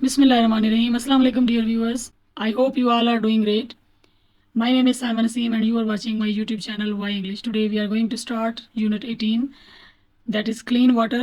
Bismillahirrahmanirrahim. Assalamu alaikum, dear viewers. I hope you all are doing great. My name is Simon Asim and you are watching my YouTube channel Why English. Today we are going to start Unit 18, that is Clean Water,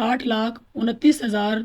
8,29,000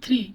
3,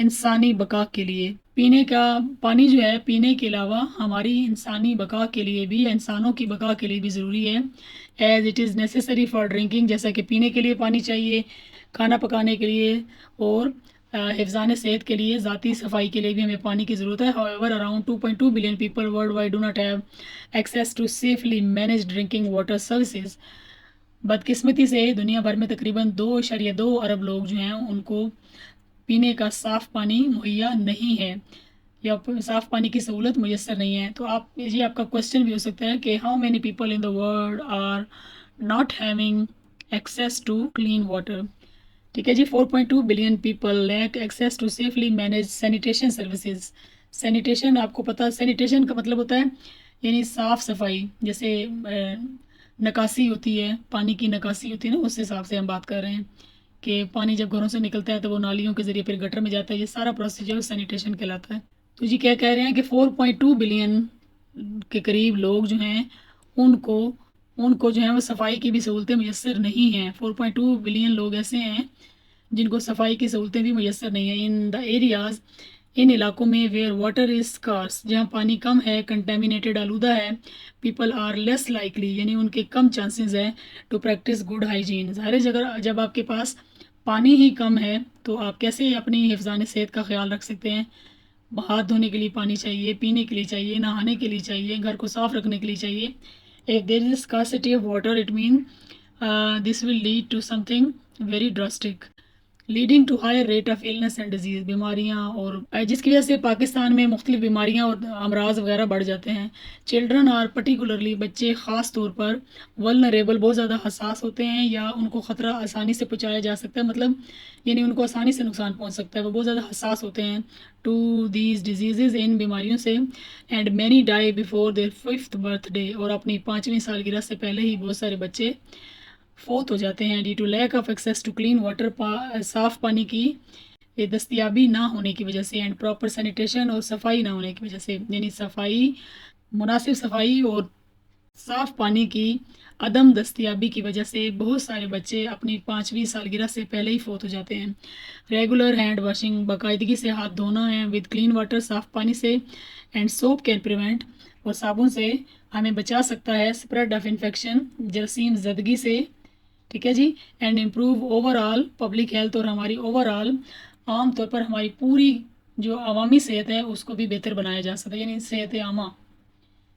انسانی بقا کے لیے پینے کا پانی جو ہے پینے کے علاوہ ہماری انسانی بقا کے لیے بھی یا انسانوں کی بقا کے لیے بھی ضروری ہے. As it is necessary for drinking, جیسا کہ پینے کے لیے پانی چاہیے، کھانا پکانے کے لیے اور حفظان صحت کے لیے، ذاتی صفائی کے لیے بھی ہمیں پانی کی ضرورت ہے. however around 2.2 billion people worldwide do not have access to safely managed drinking water services. بدقسمتی سے دنیا بھر میں تقریباً 2.2 ارب لوگ جو ہیں ان کو پینے کا صاف پانی مہیا نہیں ہے یا صاف پانی کی سہولت میسر نہیں ہے. تو یہ آپ کا کوشچن بھی ہو سکتا ہے کہ how many people in the world are not having access to clean water. ٹھیک ہے جی، 4.2 billion people lack access to safely manage sanitation services. Sanitation آپ کو پتہ، سینیٹیشن کا مطلب ہوتا ہے یعنی صاف صفائی، جیسے نکاسی ہوتی ہے، پانی کی نکاسی ہوتی ہے نا، اس حساب سے ہم بات کر رہے ہیں کہ پانی جب گھروں سے نکلتا ہے تو وہ نالیوں کے ذریعے پھر گٹر میں جاتا ہے. یہ سارا پروسیجر سینیٹیشن کہلاتا ہے. تو جی کیا کہہ رہے ہیں کہ 4.2 بلین کے قریب لوگ جو ہیں ان کو جو ہے وہ صفائی کی بھی سہولتیں میسر نہیں ہیں. 4.2 بلین لوگ ایسے ہیں جن کو صفائی کی سہولتیں بھی میسر نہیں ہیں. ان دا ایریاز، ان علاقوں میں ویئر واٹر از اسکارس، جہاں پانی کم ہے، کنٹامینیٹڈ آلودہ ہے، پیپل آر لیس لائکلی، یعنی ان کے کم چانسز ہے ٹو پریکٹس گڈ ہائیجین. ظاہر جگہ جب آپ کے پاس پانی ہی کم ہے تو آپ کیسے اپنی حفظان صحت کا خیال رکھ سکتے ہیں؟ ہاتھ دھونے کے لیے پانی چاہیے، پینے کے لیے چاہیے، نہانے کے لیے چاہیے، گھر کو صاف رکھنے کے لیے چاہیے. If there is scarcity of water, it means this will lead to something very drastic, leading to higher rate of illness and disease, بیماریاں، اور جس کی وجہ سے پاکستان میں مختلف بیماریاں اور امراض وغیرہ بڑھ جاتے ہیں. چلڈرن آر پرٹیکولرلی، بچے خاص طور پر ولنریبل، بہت زیادہ حساس ہوتے ہیں یا ان کو خطرہ آسانی سے پہنچایا جا سکتا ہے، مطلب یعنی ان کو آسانی سے نقصان پہنچ سکتا ہے، وہ بہت زیادہ حساس ہوتے ہیں ٹو دیز ڈیزیزز، ان بیماریوں سے. And many die before their 5th birthday، اور اپنی 5ویں سالگرہ سے پہلے ہی بہت سارے بچے فوت ہو جاتے ہیں due to lack of access to clean water, صاف پانی کی دستیابی نہ ہونے کی وجہ سے، اینڈ پراپر سینیٹیشن، اور صفائی نہ ہونے کی وجہ سے. یعنی صفائی، مناسب صفائی اور صاف پانی کی عدم دستیابی کی وجہ سے بہت سارے بچے اپنی 5ویں سالگرہ سے پہلے ہی فوت ہو جاتے ہیں. ریگولر ہینڈ واشنگ، باقاعدگی سے ہاتھ دھونا ہے ود کلین واٹر، صاف پانی سے، اینڈ سوپ کین پریونٹ، اور صابن سے ہمیں بچا سکتا ہے اسپریڈ آف انفیکشن، جراثیم زدگی سے. ٹھیک ہے جی. And improve overall public health, اور ہماری اوور آل عام طور پر ہماری پوری جو عوامی صحت ہے اس کو بھی بہتر بنایا جا سکتا ہے، یعنی صحت عامہ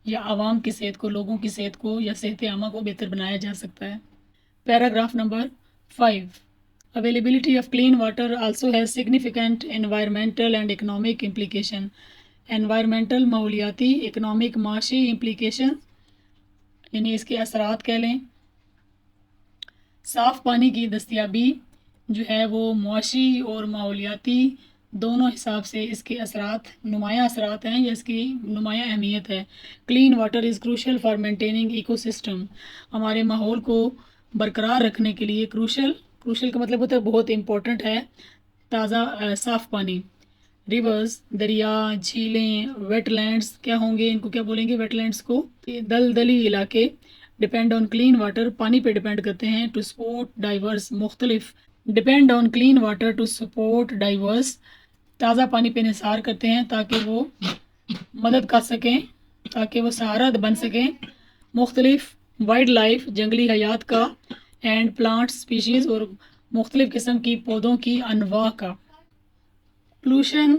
یا عوام کی صحت کو، لوگوں کی صحت کو یا صحت عامہ کو بہتر بنایا جا سکتا ہے. Paragraph number 5. Availability of clean water also has significant environmental and economic implication. Environmental, ماحولیاتی، اکنامک، معاشی امپلیکیشن، یعنی اس کے اثرات کہہ لیں. صاف پانی کی دستیابی جو ہے وہ معاشی اور ماحولیاتی دونوں حساب سے اس کے اثرات نمایاں اثرات ہیں یا اس کی نمایاں اہمیت ہے. Clean water is crucial for maintaining ecosystem, ہمارے ماحول کو برقرار رکھنے کے لیے کروشل کا مطلب ہوتا ہے بہت امپورٹنٹ ہے تازہ صاف پانی. ریورز، دریا، جھیلیں، ویٹ لینڈز کیا ہوں گے، ان کو کیا بولیں گے ویٹ لینڈز کو؟ دلدلی علاقے. ڈپینڈ آن کلین واٹر، پانی پہ ڈپینڈ کرتے ہیں. ٹو سپورٹ ڈائیورس، مختلف. Depend on clean water to support diverse, تازہ پانی پہ انحصار کرتے ہیں تاکہ وہ مدد کر سکیں، تاکہ وہ سہارا بن سکیں مختلف وائلڈ لائف، جنگلی حیات کا، اینڈ پلانٹ سپیشیز، اور مختلف قسم کی پودوں کی انواع کا. پولوشن،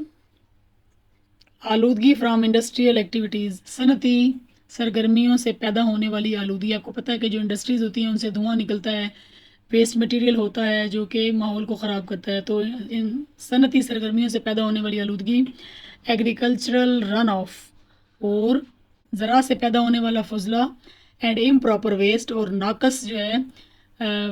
آلودگی فرام انڈسٹریل ایکٹیویٹیز، صنعتی سرگرمیوں سے پیدا ہونے والی آلودگی. آپ کو پتہ ہے کہ جو انڈسٹریز ہوتی ہیں ان سے دھواں نکلتا ہے، ویسٹ مٹیریل ہوتا ہے جو کہ ماحول کو خراب کرتا ہے. تو ان صنعتی سرگرمیوں سے پیدا ہونے والی آلودگی. ایگریکلچرل رن آف، اور زراعت سے پیدا ہونے والا فضلہ. اینڈ امپراپر ویسٹ، اور ناقص جو ہے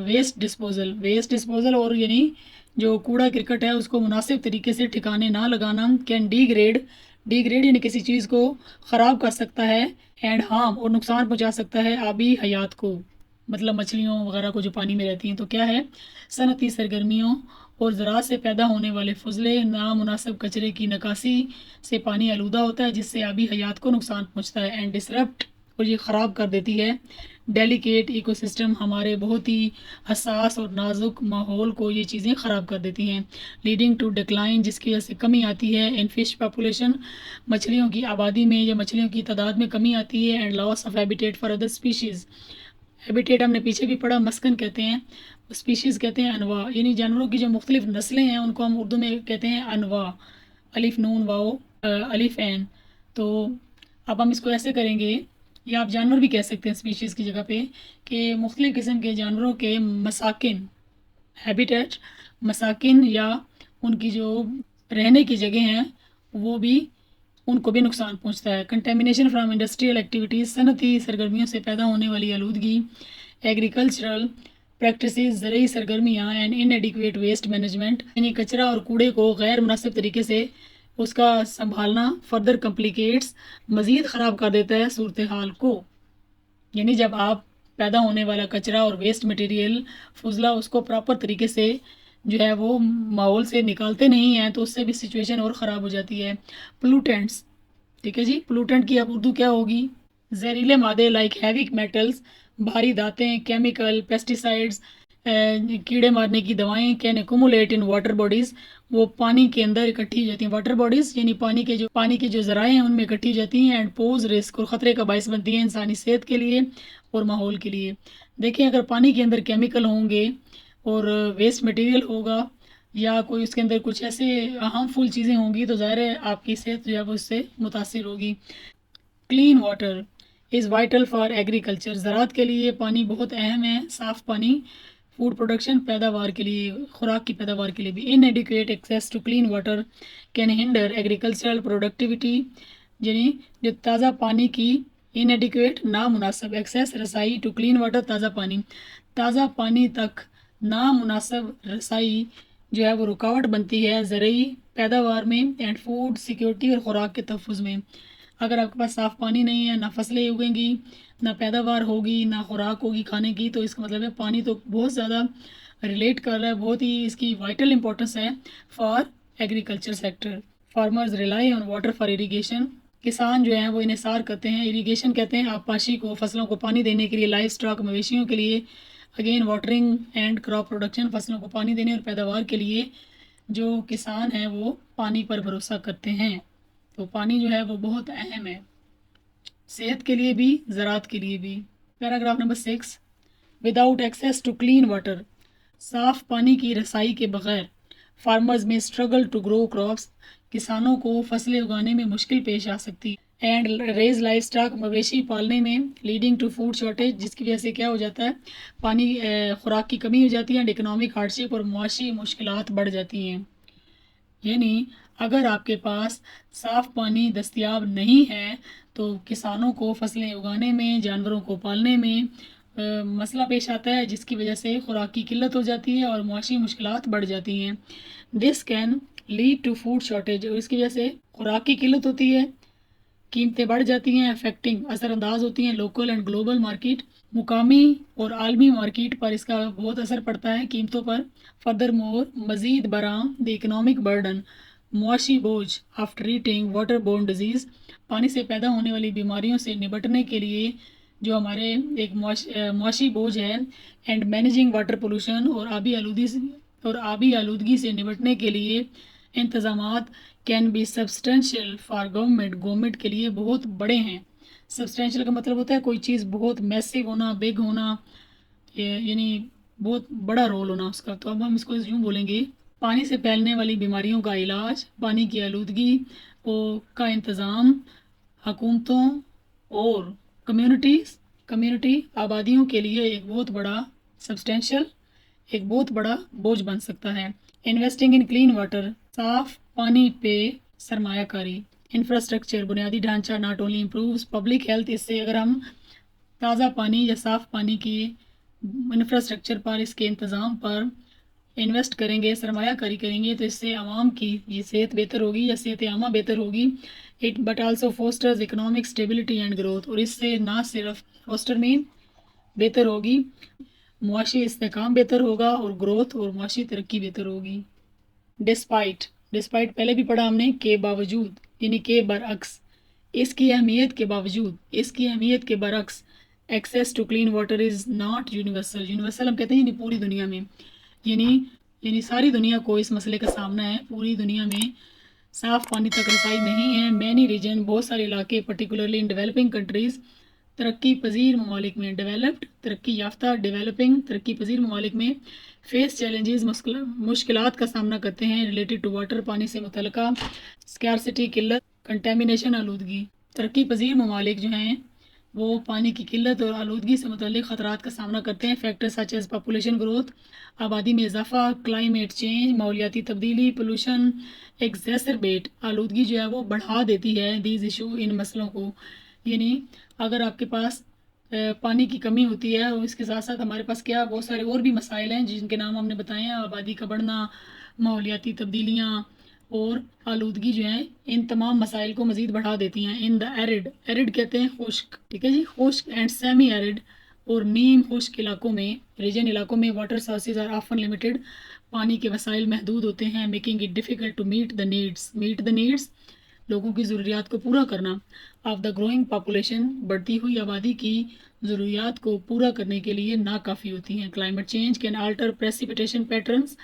ویسٹ ڈسپوزل، اور یعنی جو کوڑا کرکٹ ہے اس کو مناسب طریقے سے ٹھکانے نہ لگانا. کین ڈیگریڈ یعنی کسی چیز کو خراب کر سکتا ہے. اینڈ ہارم، اور نقصان پہنچا سکتا ہے آبی حیات کو، مطلب مچھلیوں وغیرہ کو جو پانی میں رہتی ہیں. تو کیا ہے، صنعتی سرگرمیوں اور زراعت سے پیدا ہونے والے فضلے، نامناسب کچرے کی نکاسی سے پانی آلودہ ہوتا ہے جس سے آبی حیات کو نقصان پہنچتا ہے. اینڈ ڈسرپٹ، اور یہ خراب کر دیتی ہے ڈیلیکیٹ ایکو سسٹم، ہمارے بہت ہی حساس اور نازک ماحول کو یہ چیزیں خراب کر دیتی ہیں، لیڈنگ ٹو ڈکلائن، جس کی وجہ سے کمی آتی ہے ان فش پاپولیشن، مچھلیوں کی آبادی میں یا مچھلیوں کی تعداد میں کمی آتی ہے، and loss of habitat for other species. Habitat ہم نے پیچھے بھی پڑھا، مسکن کہتے ہیں، اسپیشیز کہتے ہیں انواع، یعنی جانوروں کی جو مختلف نسلیں ہیں ان کو ہم اردو میں کہتے ہیں انواع، الف نون واؤ الف عین۔ تو اب ہم اس کو ایسے کریں گے، یا آپ جانور بھی کہہ سکتے ہیں اسپیشیز کی جگہ پہ، کہ مختلف قسم کے جانوروں کے مساکن، ہیبیٹیٹ، مساکن یا ان کی جو رہنے کی جگہ ہیں وہ بھی ان کو بھی نقصان پہنچتا ہے۔ کنٹیمنیشن فرام انڈسٹریل ایکٹیویٹیز، صنعتی سرگرمیوں سے پیدا ہونے والی آلودگی، ایگریکلچرل پریکٹسز، زرعی سرگرمیاں، and inadequate waste management, یعنی کچرا اور کوڑے کو غیر مناسب طریقے سے اس کا سنبھالنا، فردر کمپلیکیٹس، مزید خراب کر دیتا ہے صورتحال کو۔ یعنی جب آپ پیدا ہونے والا کچرا اور ویسٹ مٹیریل فضلہ اس کو پراپر طریقے سے جو ہے وہ ماحول سے نکالتے نہیں ہیں تو اس سے بھی سچویشن اور خراب ہو جاتی ہے۔ پلوٹینٹس، ٹھیک ہے جی، پلوٹینٹ کی اب اردو کیا ہوگی؟ زہریلے مادے لائک ہیوی میٹلز، بھاری دھاتیں، کیمیکل، پیسٹیسائڈز، کیڑے مارنے کی دوائیں، can accumulate in water bodies, وہ پانی کے اندر اکٹھی ہو جاتی ہیں، واٹر باڈیز یعنی پانی کے جو ذرائع ہیں ان میں اکٹھی ہو جاتی ہیں، اینڈ پوز رسک، اور خطرے کا باعث بنتی ہیں انسانی صحت کے لیے اور ماحول کے لیے۔ دیکھیں اگر پانی کے اندر کیمیکل ہوں گے اور ویسٹ مٹیریل ہوگا یا کوئی اس کے اندر کچھ ایسے ہارمفل چیزیں ہوں گی تو ظاہر ہے آپ کی صحت جو ہے وہ اس سے متاثر ہوگی۔ Clean water is vital for agriculture, زراعت کے لیے پانی بہت اہم ہے، صاف پانی، فوڈ پروڈکشن، پیداوار کے لیے، خوراک کی پیداوار کے لیے بھی۔ Inadequate access to clean water can hinder agricultural productivity, یعنی جو تازہ پانی کی ان ایڈیکویٹ نامناسب ایکسیس رسائی ٹو کلین واٹر، تازہ پانی تک نامناسب رسائی جو ہے وہ رکاوٹ بنتی ہے زرعی پیداوار میں، اینڈ فوڈ سیکیورٹی، اور خوراک کے تحفظ میں۔ اگر آپ کے پاس صاف پانی نہیں ہے، نہ فصلیں اگیں گی، نہ پیداوار ہوگی، نہ خوراک ہوگی کھانے کی، تو اس کا مطلب ہے پانی تو بہت زیادہ ریلیٹ کر رہا ہے، بہت ہی اس کی وائٹل امپورٹنس ہے for agriculture sector. Farmers rely on water for irrigation, کسان جو ہیں وہ انحصار کرتے ہیں، اریگیشن کہتے ہیں آبپاشی کو، فصلوں کو پانی دینے کے لیے، لائف اسٹاک مویشیوں کے لیے، again watering and crop production, فصلوں کو پانی دینے اور پیداوار کے لیے جو کسان ہیں وہ پانی پر بھروسہ کرتے ہیں۔ تو پانی جو ہے وہ بہت اہم ہے، صحت کے لیے بھی، زراعت کے لیے بھی۔ Paragraph number 6، without access to clean water, صاف پانی کی رسائی کے بغیر فارمرز میں اسٹرگل ٹو گرو کراپس، کسانوں کو فصلیں اگانے میں مشکل پیش آ سکتی، اینڈ ریز لائف اسٹاک، مویشی پالنے میں، لیڈنگ ٹو فوڈ شارٹیج، جس کی وجہ سے کیا ہو جاتا ہے، پانی خوراک کی کمی ہو جاتی ہے، اینڈ اکنامک ہارڈشپ، اور معاشی مشکلات بڑھ جاتی ہیں۔ یعنی اگر آپ کے پاس صاف پانی دستیاب نہیں ہے تو کسانوں کو فصلیں اگانے میں، جانوروں کو پالنے میں مسئلہ پیش آتا ہے، جس کی وجہ سے خوراک کی قلت ہو جاتی ہے اور معاشی مشکلات بڑھ جاتی ہیں۔ This can lead to food shortage, اور اس کی وجہ سے خوراک کی قلت ہوتی ہے، قیمتیں بڑھ جاتی ہیں، افیکٹنگ، اثر انداز ہوتی ہیں لوکل اینڈ گلوبل مارکیٹ، مقامی اور عالمی مارکیٹ پر اس کا بہت اثر پڑتا ہے، قیمتوں پر۔ فردر مور، مزید برآں، دی اکنامک برڈن، معاشی بوجھ، of treating water born disease, پانی سے پیدا ہونے والی بیماریوں سے نپٹنے کے لیے جو ہمارے ایک معاشی بوجھ ہے، اینڈ مینیجنگ واٹر پولوشن، اور آبی آلودگی سے نپٹنے کے لیے انتظامات، can be substantial for government کے لیے بہت بڑے ہیں۔ سبسٹینشیل کا مطلب ہوتا ہے کوئی چیز بہت میسو ہونا، بگ ہونا، یعنی بہت بڑا رول ہونا اس کا۔ تو اب ہم اس کو یوں بولیں گے، پانی سے پھیلنے والی بیماریوں کا علاج، پانی کی آلودگی کا انتظام، حکومتوں اور کمیونٹی آبادیوں کے لیے ایک بہت بڑا سبسٹینشیل، ایک بہت بڑا بوجھ بن سکتا ہے۔ انویسٹنگ ان کلین واٹر، صاف پانی پہ سرمایہ کاری۔ انفراسٹرکچر، بنیادی ڈھانچہ، not only improves public health, اس سے اگر ہم تازہ پانی یا صاف پانی کی انفراسٹرکچر پر، اس کے انتظام پر انویسٹ کریں گے، سرمایہ کاری کریں گے، تو اس سے عوام کی یہ صحت بہتر ہوگی یا صحت عامہ بہتر ہوگی۔ But also fosters economic stability and growth, اور اس سے نہ صرف فوسٹر میں بہتر ہوگی، معاشی استحکام بہتر ہوگا، اور گروتھ اور معاشی ترقی بہتر ہوگی۔ ڈسپائٹ پہلے بھی پڑھا ہم نے، کے باوجود، یعنی کے برعکس، اس کی اہمیت کے برعکس access to clean water is not universal. Universal ہم کہتے ہیں یعنی پوری دنیا میں، یعنی ساری دنیا کو اس مسئلے کا سامنا ہے. پوری دنیا میں صاف پانی تک رسائی نہیں ہے. مینی ریجن، بہت سارے علاقے، پرٹیکولرلی ان ڈیولپنگ کنٹریز، ترقی پذیر ممالک میں، ڈیولپڈ ترقی یافتہ، ڈیولپنگ ترقی پذیر ممالک میں فیس چیلنجز، مشکلات کا سامنا کرتے ہیں ریلیٹڈ ٹو واٹر، پانی سے متعلقہ، اسکیرسٹی قلت، کنٹامینیشن آلودگی. ترقی پذیر ممالک جو ہیں وہ پانی کی قلت اور آلودگی سے متعلق خطرات کا سامنا کرتے ہیں. Factor such as population growth, آبادی میں اضافہ، کلائمیٹ چینج، ماحولیاتی تبدیلی، پولوشن ایگزیسربیٹ، آلودگی جو ہے وہ بڑھا دیتی ہے دیز ایشو، ان مسئلوں کو. یعنی اگر آپ کے پاس پانی کی کمی ہوتی ہے اور اس کے ساتھ ساتھ ہمارے پاس کیا بہت سارے اور بھی مسائل ہیں جن کے نام ہم نے بتائے ہیں، آبادی کا بڑھنا، ماحولیاتی تبدیلیاں اور آلودگی جو ہیں، ان تمام مسائل کو مزید بڑھا دیتی ہیں. ان دا ایرڈ کہتے ہیں خشک، ٹھیک ہے جی، خشک اینڈ سیمی ایرڈ اور نیم خشک علاقوں میں، ریجن علاقوں میں water sources are often limited, پانی کے وسائل محدود ہوتے ہیں. Making it difficult to meet the needs, لوگوں کی ضروریات کو پورا کرنا، آف دا گروئنگ پاپولیشن، بڑھتی ہوئی آبادی کی ضروریات کو پورا کرنے کے لیے ناکافی ہوتی ہیں. Climate change can alter precipitation patterns,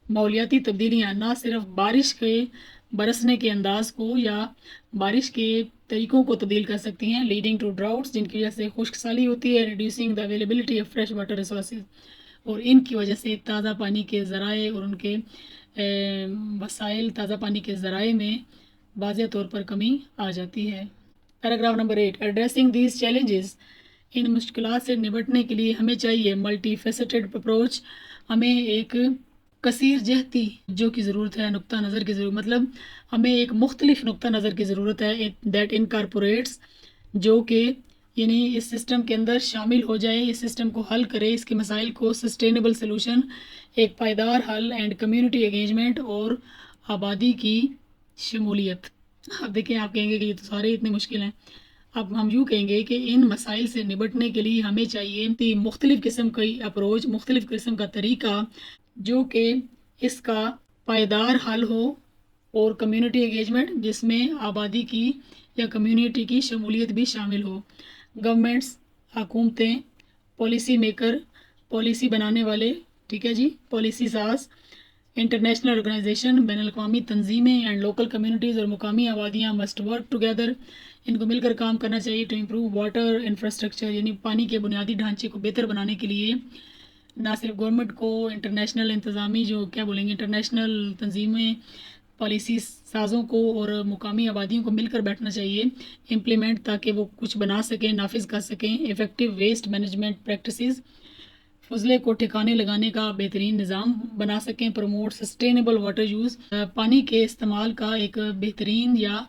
ماحولیاتی تبدیلیاں نہ صرف بارش کے برسنے کے انداز کو یا بارش کے طریقوں کو تبدیل کر سکتی ہیں، لیڈنگ ٹو ڈراؤٹس، جن کی وجہ سے خشک سالی ہوتی ہے، reducing the availability of fresh water resources, اور ان کی وجہ سے تازہ پانی کے ذرائع اور ان کے وسائل، تازہ پانی کے ذرائع میں واضح طور پر کمی آ جاتی ہے. Paragraph number 8، addressing these challenges, ان مشکلات سے نمٹنے کے لیے ہمیں چاہیے ملٹی فیسٹڈ اپروچ، ہمیں ایک کثیر جہتی جو کی ضرورت ہے، نقطہ نظر کی ضرورت، مطلب ہمیں ایک مختلف نقطہ نظر کی ضرورت ہے، دیٹ انکارپوریٹس، جو کہ یعنی اس سسٹم کے اندر شامل ہو جائے، اس سسٹم کو حل کرے، اس کے مسائل کو، سسٹینیبل سلوشن، ایک پائیدار حل، اینڈ کمیونٹی انگیجمنٹ، اور آبادی کی شمولیت. اب دیکھیں، آپ کہیں گے کہ یہ تو سارے اتنے مشکل ہیں. اب ہم یوں کہیں گے کہ ان مسائل سے نمٹنے کے لیے ہمیں چاہیے مختلف قسم کی اپروچ، مختلف قسم کا طریقہ، جو کہ اس کا پائیدار حل ہو، اور کمیونٹی انگیجمنٹ، جس میں آبادی کی یا کمیونٹی کی شمولیت بھی شامل ہو. گورنمنٹس، حکومتیں، پالیسی میکر، پالیسی بنانے والے، ٹھیک ہے جی، پالیسی ساز، انٹرنیشنل آرگنائزیشن، بین الاقوامی تنظیمیں، اینڈ لوکل کمیونٹیز، اور مقامی آبادیاں، مسٹ ورک ٹوگیدر، ان کو مل کر کام کرنا چاہیے ٹو امپروو واٹر انفراسٹرکچر، یعنی پانی کے بنیادی ڈھانچے کو بہتر بنانے کے لیے نہ صرف گورنمنٹ کو، انٹرنیشنل انتظامی جو کیا بولیں گے، انٹرنیشنل تنظیمیں، پالیسی سازوں کو اور مقامی آبادیوں کو مل کر بیٹھنا چاہیے امپلیمنٹ، تاکہ وہ کچھ بنا سکیں، نافذ کر سکیں. افیکٹو ویسٹ مینجمنٹ پریکٹسز، فضلے کو ٹھکانے لگانے کا بہترین نظام بنا سکیں. پروموٹ سسٹینیبل واٹر یوز، پانی کے استعمال کا ایک بہترین یا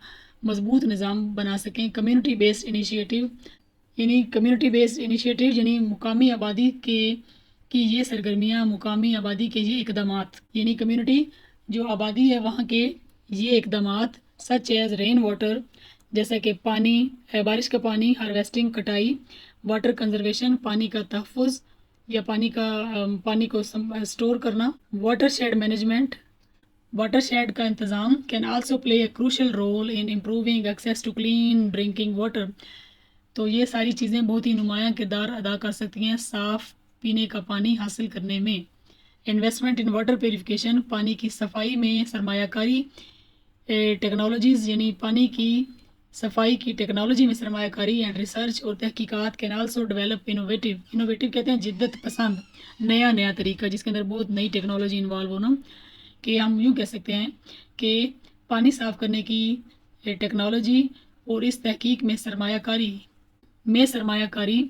مضبوط نظام بنا سکیں. کمیونٹی بیسڈ انیشیٹو، یعنی مقامی آبادی کی یہ سرگرمیاں، مقامی آبادی کے یہ اقدامات، یعنی کمیونٹی جو آبادی ہے وہاں کے یہ اقدامات، سچ ایز رین واٹر، جیسا کہ پانی، بارش کا پانی، ہارویسٹنگ، کٹائی، واٹر کنزرویشن، پانی کا تحفظ یا پانی کو اسٹور کرنا، watershed management, watershed کا انتظام، can also play a crucial role in improving access to clean drinking water. تو یہ ساری چیزیں بہت ہی نمایاں کردار ادا کر سکتی ہیں صاف پینے کا پانی حاصل کرنے میں. انویسٹمنٹ ان واٹر پیوریفیکیشن، پانی کی صفائی میں سرمایہ کاری، ٹیکنالوجیز، یعنی پانی کی صفائی کی ٹیکنالوجی میں سرمایہ کاری، اینڈ ریسرچ اور تحقیقات، کین آلسو ڈیولپ انوویٹیو کہتے ہیں جدت پسند، نیا طریقہ جس کے اندر بہت نئی ٹیکنالوجی انوالو ہونا، کہ ہم یوں کہہ سکتے ہیں کہ پانی صاف کرنے کی ٹیکنالوجی اور اس تحقیق میں سرمایہ کاری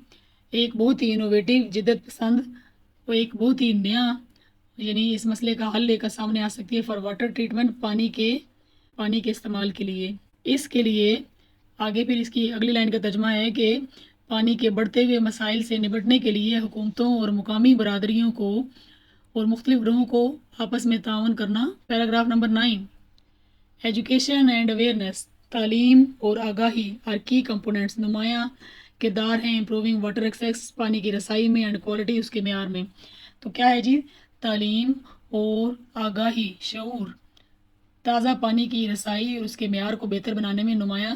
ایک بہت ہی انوویٹیو، جدت پسند اور ایک بہت ہی نیا، یعنی اس مسئلے کا حل لے کر سامنے آ سکتی ہے فار واٹر ٹریٹمنٹ، پانی کے استعمال کے لیے. اس کے لیے آگے پھر اس کی اگلی لائن کا ترجمہ ہے کہ پانی کے بڑھتے ہوئے مسائل سے نمٹنے کے لیے حکومتوں اور مقامی برادریوں کو اور مختلف گروہوں کو آپس میں تعاون کرنا. Paragraph number 9، education and awareness, تعلیم اور آگاہی آر کی کمپوننٹس، نمایاں کردار ہیں امپروونگ واٹر ایکسیس، پانی کی رسائی میں، اینڈ کوالٹی، اس کے معیار میں. تو کیا ہے جی؟ تعلیم اور آگاہی، شعور، تازہ پانی کی رسائی اور اس کے معیار کو بہتر بنانے میں نمایاں